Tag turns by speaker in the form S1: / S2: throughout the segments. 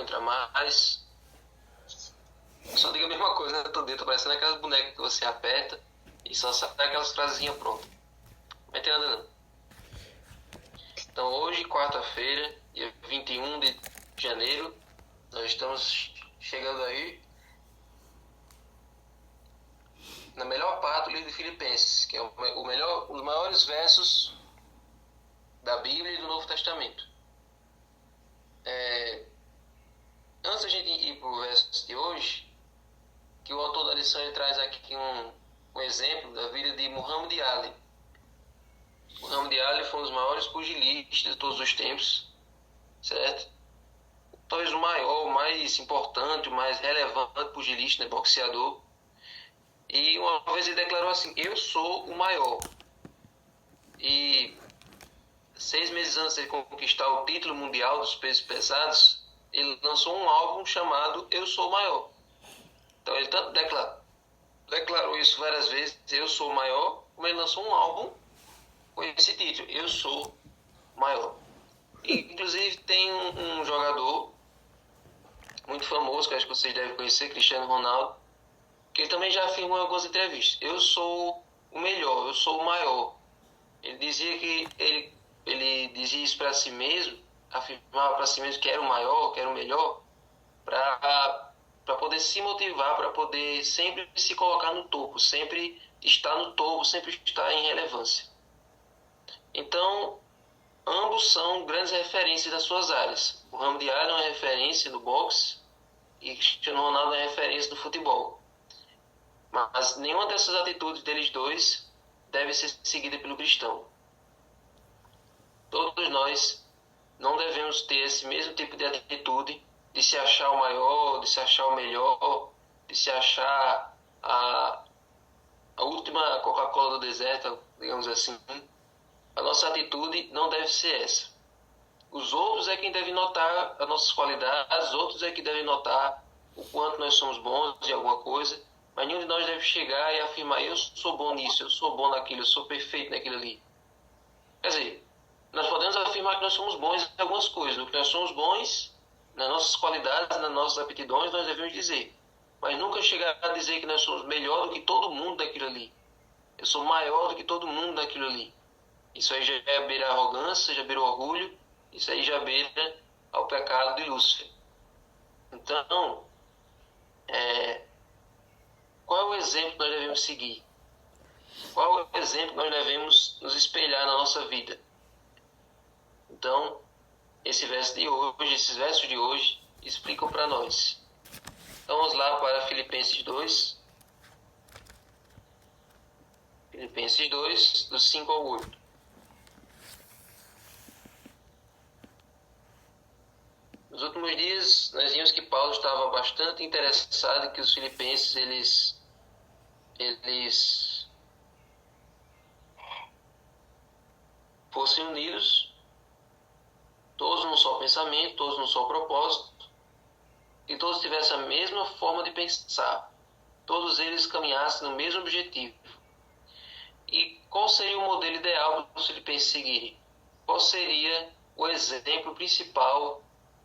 S1: entra mais. Só diga a mesma coisa, né? Tô dentro, parecendo aquelas bonecas que você aperta e só sai aquelas frasezinhas prontas. Não vai ter nada não. Então hoje, quarta-feira, dia 21 de janeiro, nós estamos chegando aí na melhor parte do livro de Filipenses, que é o melhor, um dos maiores versos da Bíblia e do Novo Testamento. Antes da gente ir para o verso de hoje, que o autor da lição ele traz aqui um exemplo da vida de Muhammad Ali. Muhammad Ali foi um dos maiores pugilistas de todos os tempos, certo? Talvez o maior, o mais importante, o mais relevante pugilista, né, boxeador. E uma vez ele declarou assim: eu sou o maior. E 6 meses antes de ele conquistar o título mundial dos pesos pesados, ele lançou um álbum chamado Eu Sou o Maior. Então ele tanto declarou isso várias vezes: eu sou o maior, como ele lançou um álbum com esse título: eu sou o maior. E, inclusive tem um jogador muito famoso, que acho que vocês devem conhecer, Cristiano Ronaldo, que ele também já afirmou em algumas entrevistas: eu sou o melhor, eu sou o maior. Ele dizia que ele dizia isso para si mesmo, afirmava para si mesmo que era o maior, que era o melhor, para poder se motivar, para poder sempre se colocar no topo, sempre estar no topo, sempre estar em relevância. Então, ambos são grandes referências das suas áreas. O Muhammad Ali é uma referência do boxe e Cristiano Ronaldo é uma referência do futebol. Mas nenhuma dessas atitudes deles dois deve ser seguida pelo cristão. Todos nós não devemos ter esse mesmo tipo de atitude de se achar o maior, de se achar o melhor, de se achar a última Coca-Cola do deserto, digamos assim. A nossa atitude não deve ser essa. Os outros é quem deve notar as nossas qualidades, os outros é que devem notar o quanto nós somos bons em alguma coisa, mas nenhum de nós deve chegar e afirmar: eu sou bom nisso, eu sou bom naquilo, eu sou perfeito naquilo ali. Quer dizer, nós podemos afirmar que nós somos bons em algumas coisas. No que nós somos bons, nas nossas qualidades, nas nossas aptidões, nós devemos dizer. Mas nunca chegar a dizer que nós somos melhor do que todo mundo daquilo ali. Eu sou maior do que todo mundo daquilo ali. Isso aí já é beira arrogância, já beira orgulho, isso aí já beira ao pecado de Lúcifer. Então, qual é o exemplo que nós devemos seguir? Qual é o exemplo que nós devemos nos espelhar na nossa vida? Então, esses versos de hoje explicam para nós. Então, vamos lá para Filipenses 2. Filipenses 2, do 5 ao 8. Nos últimos dias, nós vimos que Paulo estava bastante interessado em que os filipenses eles fossem unidos, todos num só pensamento, todos num só propósito, e todos tivessem a mesma forma de pensar, todos eles caminhassem no mesmo objetivo. E qual seria o modelo ideal para os filipenses seguirem? Qual seria o exemplo principal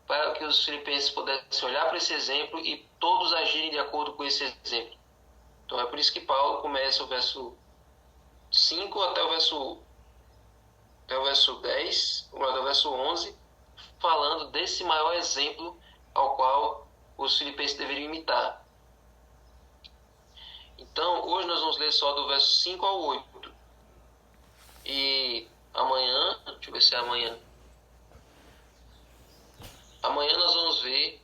S1: para que os filipenses pudessem olhar para esse exemplo e todos agirem de acordo com esse exemplo? Então é por isso que Paulo começa o verso 5 até o verso 10, ou até o verso 11, falando desse maior exemplo ao qual os filipenses deveriam imitar. Então, hoje nós vamos ler só do verso 5 ao 8. E amanhã, deixa eu ver se é amanhã. Amanhã nós vamos ver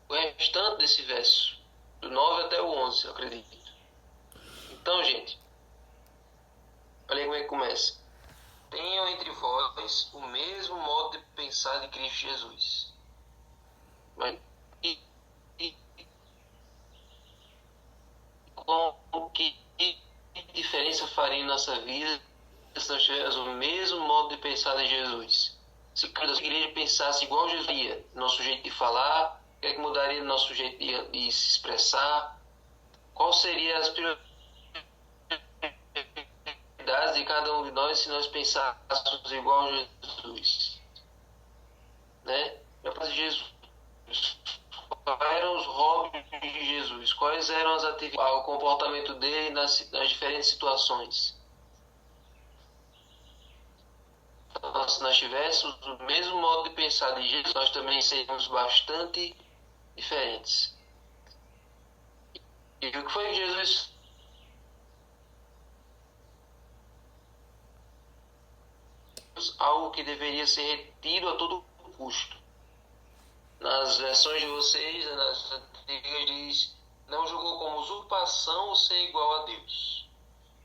S1: o restante desse verso, do 9 até o 11, eu acredito. Então, gente, olha aí como é que começa. Tenham entre vós o mesmo modo de pensar de Cristo Jesus. Mas, que diferença faria em nossa vida se nós tivéssemos o mesmo modo de pensar de Jesus? Se cada igreja pensasse igual Jesus ia, nosso jeito de falar, o que é que mudaria no nosso jeito de se expressar? Qual seria as prioridades de cada um de nós se nós pensássemos igual a Jesus? Né? Eu faço Jesus Quais eram os hobbies de Jesus? Quais eram as atividades, o comportamento dele nas diferentes situações? Então, se nós tivéssemos o mesmo modo de pensar de Jesus, nós também seríamos bastante diferentes. E o que foi que Jesus... algo que deveria ser retido a todo custo. Nas versões de vocês, nas antigas, diz: não julgou como usurpação ou ser igual a Deus.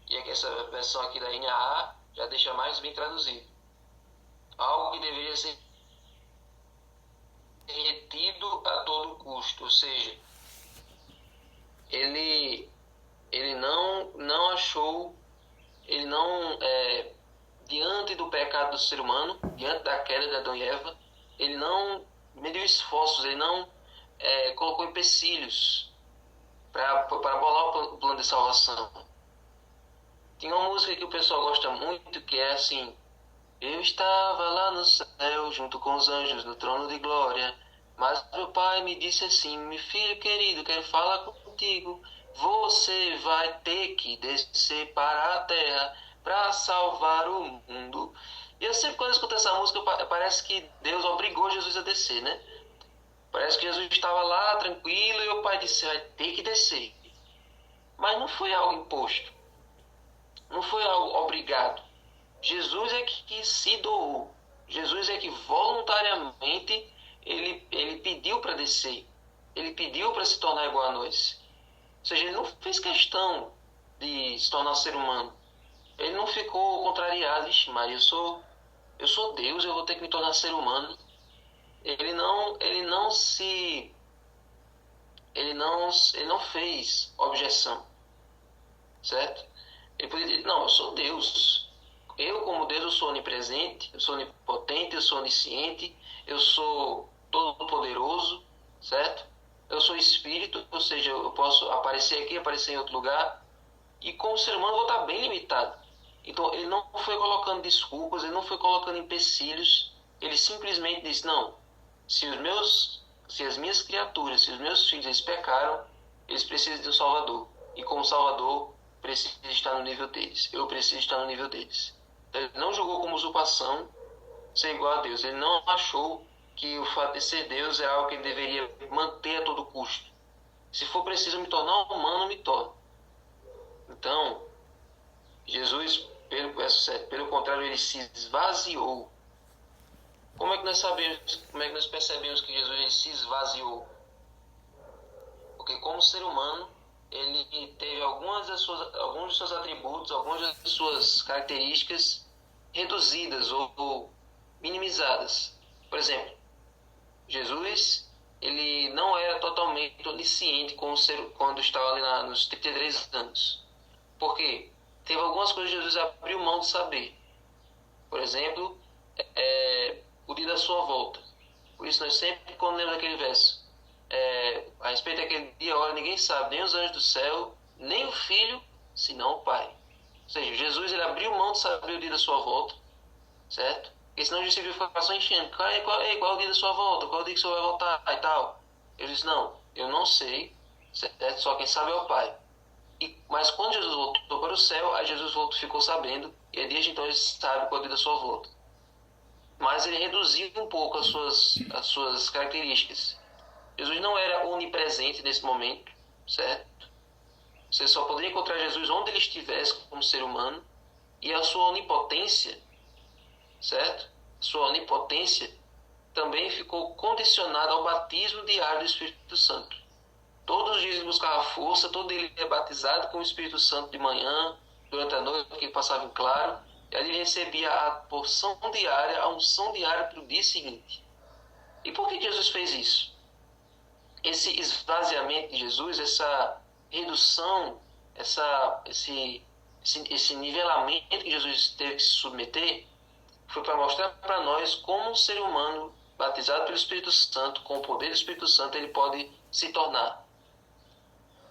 S1: E aqui, essa versão aqui da NAA já deixa mais bem traduzido. Algo que deveria ser retido a todo custo, ou seja, ele não achou, ele não, diante do pecado do ser humano, diante da queda de Adão e Eva, ele não mediu esforços, ele não colocou empecilhos para bolar o plano de salvação. Tinha uma música que o pessoal gosta muito, que é assim: eu estava lá no céu, junto com os anjos, no trono de glória, mas meu pai me disse assim: meu filho querido, quero falar contigo, você vai ter que descer para a terra para salvar o mundo. E eu sempre, quando eu escuto essa música, parece que Deus obrigou Jesus a descer, né? Parece que Jesus estava lá tranquilo e o pai disse: vai ter que descer. Mas não foi algo imposto, não foi algo obrigado. Jesus é que se doou. Jesus é que voluntariamente ele pediu para descer. Ele pediu para se tornar igual a nós. Ou seja, ele não fez questão de se tornar ser humano. Ele não ficou contrariado: ixi, Maria, eu sou Deus, eu vou ter que me tornar ser humano. Ele não fez objeção, certo? Ele podia dizer: não, eu sou Deus. Eu, como Deus, eu sou onipresente, eu sou onipotente, eu sou onisciente, eu sou todo-poderoso, certo? Eu sou espírito, ou seja, eu posso aparecer aqui, aparecer em outro lugar. E como ser humano eu vou estar bem limitado. Então ele não foi colocando desculpas, ele não foi colocando empecilhos. Ele simplesmente disse: não, se as minhas criaturas, se os meus filhos, eles pecaram, eles precisam de um Salvador. E como Salvador, precisa estar no nível deles. Eu preciso estar no nível deles. Ele não julgou como usurpação ser igual a Deus. Ele não achou que o fato de ser Deus é algo que ele deveria manter a todo custo. Se for preciso me tornar humano, me torno. Então, Jesus, pelo contrário, ele se esvaziou. Como é que nós sabemos, como é que nós percebemos que Jesus ele se esvaziou? Porque como ser humano, ele teve alguns dos seus atributos, algumas das suas características reduzidas ou minimizadas. Por exemplo, Jesus, ele não era totalmente onisciente quando estava ali nos 33 anos. Por quê? Teve algumas coisas que Jesus abriu mão de saber. Por exemplo, o dia da sua volta. Por isso nós sempre, quando lemos aquele verso, a respeito daquele dia, olha, ninguém sabe, nem os anjos do céu, nem o Filho, senão o Pai. Ou seja, Jesus ele abriu mão de saber o dia da sua volta, certo? Porque senão Jesus fica só enchendo: qual é o dia da sua volta? Qual é o dia que o senhor vai voltar e tal? Ele disse: não, eu não sei, certo? Só quem sabe é o Pai. Mas quando Jesus voltou para o céu, aí Jesus ficou sabendo, e desde então ele sabe qual é o dia da sua volta. Mas ele reduziu um pouco as suas características. Jesus não era onipresente nesse momento, certo? Você só poderia encontrar Jesus onde ele estivesse como ser humano. E a sua onipotência, certo? Sua onipotência também ficou condicionada ao batismo diário do Espírito Santo. Todos os dias ele buscava força, todo dia ele é batizado com o Espírito Santo de manhã, durante a noite, que ele passava em claro. E ali ele recebia a porção diária, a unção diária para o dia seguinte. E por que Jesus fez isso? Esse esvaziamento de Jesus, essa redução, esse nivelamento que Jesus teve que se submeter, foi para mostrar para nós como um ser humano batizado pelo Espírito Santo, com o poder do Espírito Santo, ele pode se tornar.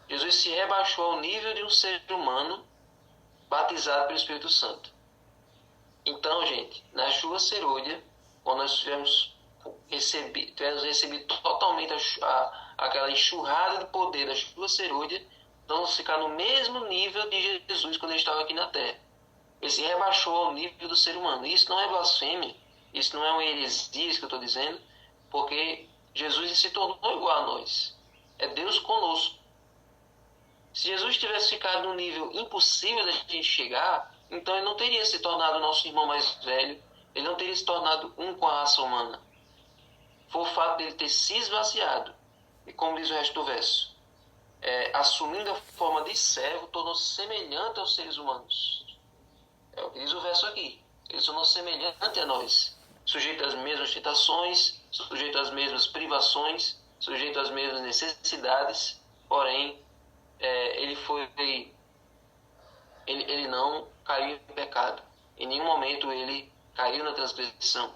S1: Jesus se rebaixou ao nível de um ser humano batizado pelo Espírito Santo. Então, gente, na chuva serôdia, quando nós estivermos tivéssemos recebido totalmente aquela enxurrada de poder das duas cerúleas, nós vamos ficar no mesmo nível de Jesus quando ele estava aqui na Terra. Ele se rebaixou ao nível do ser humano. Isso não é blasfêmia, isso não é uma heresia, isso que eu estou dizendo, porque Jesus se tornou igual a nós. É Deus conosco. Se Jesus tivesse ficado num nível impossível da gente chegar, então ele não teria se tornado nosso irmão mais velho, ele não teria se tornado um com a raça humana. Foi o fato dele ter se esvaziado. E como diz o resto do verso, assumindo a forma de servo, tornou-se semelhante aos seres humanos. É o que diz o verso aqui. Ele se tornou semelhante a nós, sujeito às mesmas tentações, sujeito às mesmas privações, sujeito às mesmas necessidades, porém, ele não caiu em pecado. Em nenhum momento ele caiu na transgressão.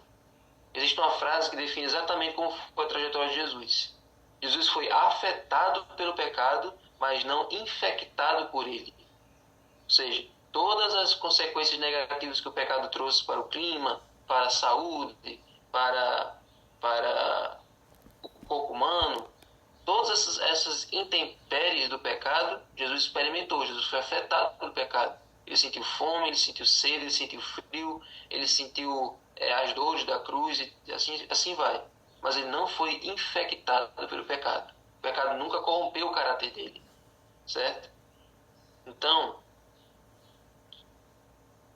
S1: Existe uma frase que define exatamente como foi a trajetória de Jesus. Jesus foi afetado pelo pecado, mas não infectado por ele. Ou seja, todas as consequências negativas que o pecado trouxe para o clima, para a saúde, para o corpo humano, todas essas intempéries do pecado, Jesus experimentou. Jesus foi afetado pelo pecado. Ele sentiu fome, ele sentiu sede, ele sentiu frio, ele sentiu as dores da cruz, e assim vai. Mas ele não foi infectado pelo pecado. O pecado nunca corrompeu o caráter dele. Certo? Então,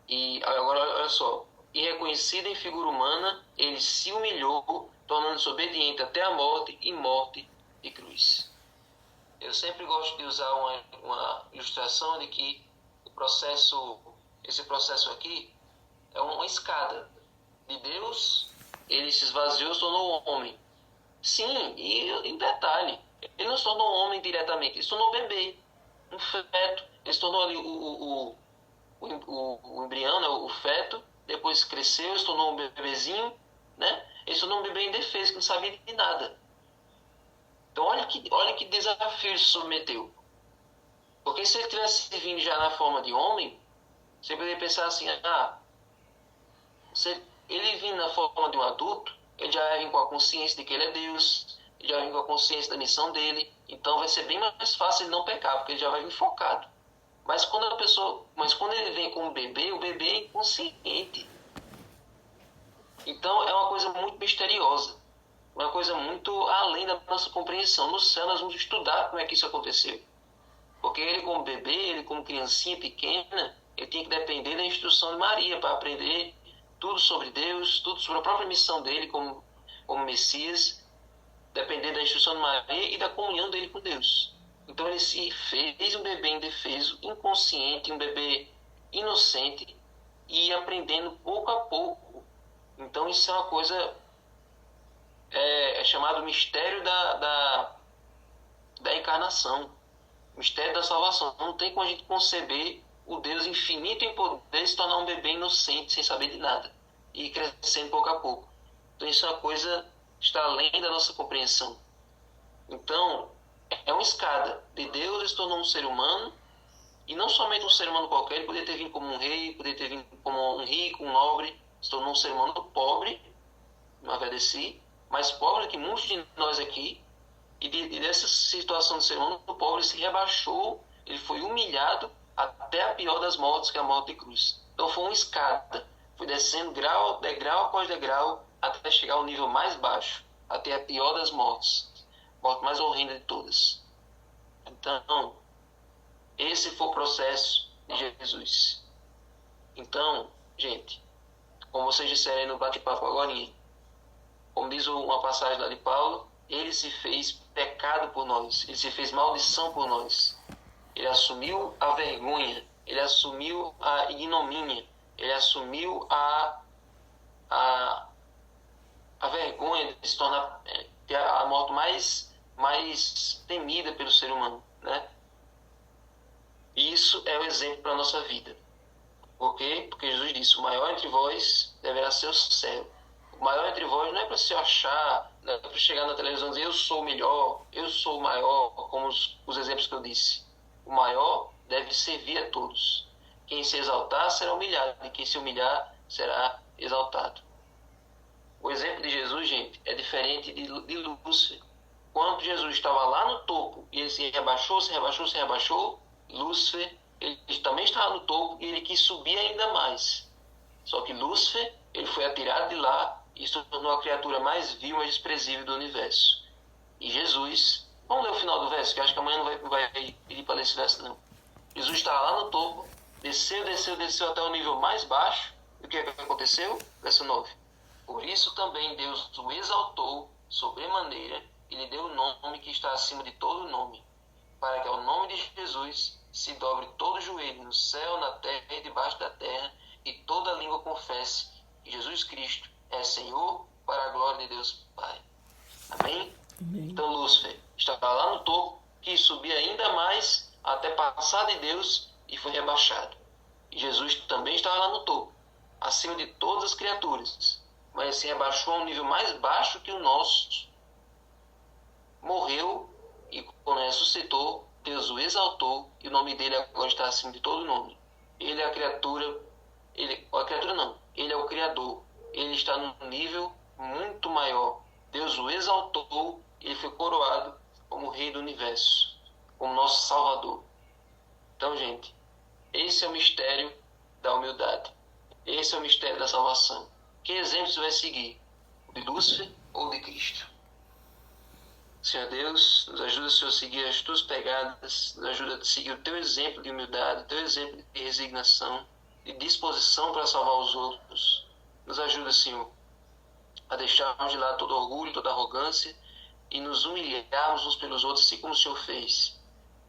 S1: e agora olha só. E reconhecido em figura humana, ele se humilhou, tornando-se obediente até a morte e morte de cruz. Eu sempre gosto de usar uma ilustração de que esse processo aqui é uma escada. De Deus, ele se esvaziou, se tornou homem. Sim, e em detalhe, ele não se tornou homem diretamente, ele se tornou bebê, um feto. Ele se tornou ali o embrião, né, o feto, depois cresceu, se tornou um bebezinho, né? Ele se tornou um bebê indefeso, que não sabia de nada. Então olha que desafio ele se submeteu. Porque se ele tivesse vindo já na forma de homem, você poderia pensar assim, ele vindo na forma de um adulto, ele já vem com a consciência de que ele é Deus, ele já vem com a consciência da missão dele, então vai ser bem mais fácil ele não pecar, porque ele já vai vir focado. Mas quando ele vem com o bebê é inconsciente. Então é uma coisa muito misteriosa, uma coisa muito além da nossa compreensão. No céu nós vamos estudar como é que isso aconteceu. Porque ele como bebê, ele como criancinha pequena, ele tinha que depender da instrução de Maria para aprender tudo sobre Deus, tudo sobre a própria missão dele como Messias, depender da instrução de Maria e da comunhão dele com Deus. Então ele se fez um bebê indefeso, inconsciente, um bebê inocente e aprendendo pouco a pouco. Então isso é uma coisa, é chamado mistério da encarnação, mistério da salvação. Não tem como a gente conceber o Deus infinito em poder se tornar um bebê inocente, sem saber de nada, e crescendo pouco a pouco. Então isso é uma coisa que está além da nossa compreensão. Então, é uma escada. De Deus ele se tornou um ser humano, e não somente um ser humano qualquer, ele poderia ter vindo como um rei, poderia ter vindo como um rico, um nobre, se tornou um ser humano pobre, não agradeci, mais pobre que muitos de nós aqui, e dessa situação de ser humano pobre, ele se rebaixou, ele foi humilhado até a pior das mortes, que é a morte de cruz. Então foi uma escada, foi descendo degrau após degrau, até chegar ao nível mais baixo, até a pior das mortes, a morte mais horrenda de todas. Então, esse foi o processo de Jesus. Então, gente, como vocês disseram aí no bate-papo agora, como diz uma passagem lá de Paulo, ele se fez pecado por nós, ele se fez maldição por nós. Ele assumiu a vergonha, ele assumiu a ignomínia, ele assumiu a vergonha de se tornar a morte mais temida pelo ser humano, né? E isso é o exemplo para a nossa vida. Por quê? Porque Jesus disse, o maior entre vós deverá ser o servo. O maior entre vós não é para se achar, não é para chegar na televisão e dizer eu sou o melhor, eu sou o maior, como os exemplos que eu disse. O maior deve servir a todos. Quem se exaltar será humilhado, e quem se humilhar será exaltado. O exemplo de Jesus, gente, é diferente de Lúcifer. Quando Jesus estava lá no topo e ele se rebaixou, Lúcifer, ele também estava no topo e ele quis subir ainda mais. Só que Lúcifer, ele foi atirado de lá e se tornou a criatura mais vil, mais desprezível do universo. E Jesus, vamos ler o final do verso, que acho que amanhã não vai pedir para ler esse verso não. Jesus estava lá no topo, desceu até o nível mais baixo. E o que aconteceu? Verso 9. Por isso também Deus o exaltou sobremaneira e lhe deu o nome que está acima de todo nome, para que ao nome de Jesus se dobre todo o joelho no céu, na terra e debaixo da terra, e toda língua confesse que Jesus Cristo é Senhor, para a glória de Deus Pai. Amém?
S2: Amém.
S1: Então Lúcifer estava lá no topo, quis subir ainda mais até passar de Deus e foi rebaixado. E Jesus também estava lá no topo, acima de todas as criaturas, mas se rebaixou a um nível mais baixo que o nosso. Morreu e quando ressuscitou, Deus o exaltou e o nome dele agora está acima de todo nome. Ele é a criatura, ele é o Criador. Ele está num nível muito maior. Deus o exaltou e ele foi coroado como Rei do Universo, como nosso Salvador. Então, gente, esse é o mistério da humildade. Esse é o mistério da salvação. Que exemplo você vai seguir? O de Lúcifer ou de Cristo? Senhor Deus, nos ajuda, Senhor, a seguir as tuas pegadas, nos ajuda a seguir o teu exemplo de humildade, o teu exemplo de resignação, de disposição para salvar os outros. Nos ajuda, Senhor, a deixarmos de lado todo orgulho, toda arrogância e nos humilharmos uns pelos outros, assim como o Senhor fez.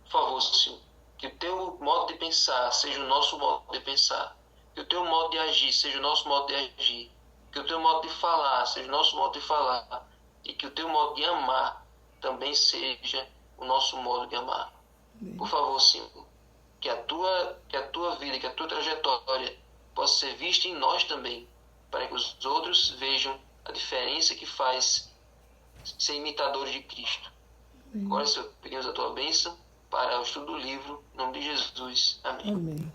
S1: Por favor, Senhor, que o teu modo de pensar seja o nosso modo de pensar, que o teu modo de agir seja o nosso modo de agir, que o teu modo de falar seja o nosso modo de falar e que o teu modo de amar também seja o nosso modo de amar. Por favor, Senhor, que a tua vida, que a tua trajetória possa ser vista em nós também, para que os outros vejam a diferença que faz ser imitadores de Cristo. Agora, Senhor, pedimos a tua bênção para o estudo do livro, em nome de Jesus. Amém.
S2: Amém.